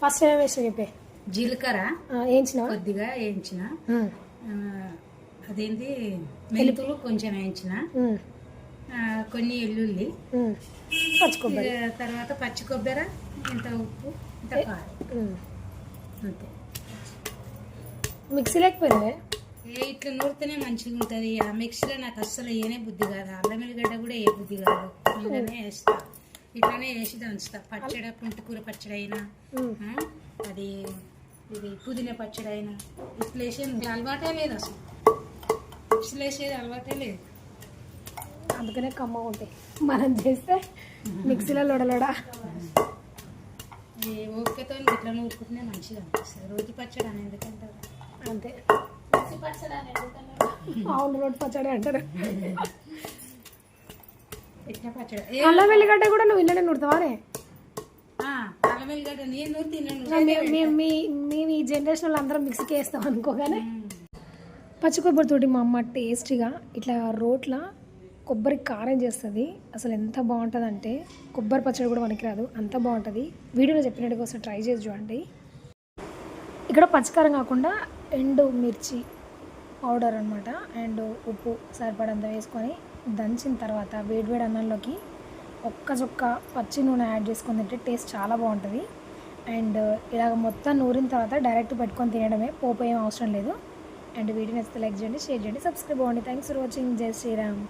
First ఏం వేస్తా చెప్పే. జీలకర్ర వేయించిన కొద్దిగా వేయించిన, అదేంటి మెంతులు కొంచెం వేయించిన, కొన్ని ఎల్లుల్లి, పచ్చి కొబ్బరి, తర్వాత పచ్చి కొబ్బరి, ఇంత ఉప్పు, ఇంత కారం, అంతే. మిక్సీ లేకపోయినా ఇట్లా నూరితేనే మంచిగా ఉంటుంది. ఆ మిక్సీలో నాకు అస్సలు ఏనే బుద్ధి కాదు, అల్లం ఎల్లిగడ్డ కూడా ఏ బుద్ధి కాదు. ఇట్లానే వేస్తా, ఇట్లానే వేసి దంచుతా. పచ్చడి, పుంటికూర పచ్చడి అయినా, అది ఇది పుదీనా పచ్చడి అయినా ఇట్లా వేసేది అలవాటే లేదు, అసలు మిక్సీలో వేసేది అలవాటే లేదు. అందుకనే కమ్మ ఉంటాయి. మనం చేస్తే మిక్సీలో లొడలొడ. ఓపికతో ఇట్లా నూరుకుంటేనే మంచిగా అనిపిస్తుంది. రోటి పచ్చడి అని ఎందుకంటారు, అంతే. అవును, రోటి పచ్చడి అంటారు. ఇట్లా పచ్చడి. అల్లం వెల్లిగడ్డ కూడా నువ్వు ఇళ్ళనే నూరుతావానే? అల్లం వెల్లిగడ్డ నేను నూరి తిన్నాను. మేము ఈ జనరేషన్ వాళ్ళు అందరం మిక్సీకి వేస్తాం అనుకోగానే. పచ్చి కొబ్బరితోటి మా అమ్మ టేస్టీగా ఇట్లా రోట్ల కొబ్బరి కారం చేస్తుంది. అసలు ఎంత బాగుంటుంది అంటే కొబ్బరి పచ్చడి కూడా మనకి రాదు, అంత బాగుంటుంది. వీడియోలో చెప్పినట్టుగా ఒకసారి ట్రై చేసి చూడండి. ఇక్కడ పచ్చికారం కాకుండా ఎండు మిర్చి పౌడర్ అనమాట, అండ్ ఉప్పు సరిపడంత వేసుకొని దంచిన తర్వాత వేడివేడి అన్నంలోకి ఒక్క చుక్క పచ్చి నూనె యాడ్ చేసుకొని తింటే టేస్ట్ చాలా బాగుంటుంది. అండ్ ఇలాగ మొత్తం నూరిన తర్వాత డైరెక్ట్ పెట్టుకొని తినడమే, పోపు ఏం అవసరం లేదు. అండ్ వీడియో నచ్చితే లైక్ చేయండి, షేర్ చేయండి, సబ్స్క్రైబ్ అవ్వండి. Thanks for watching. జై శ్రీరామ్.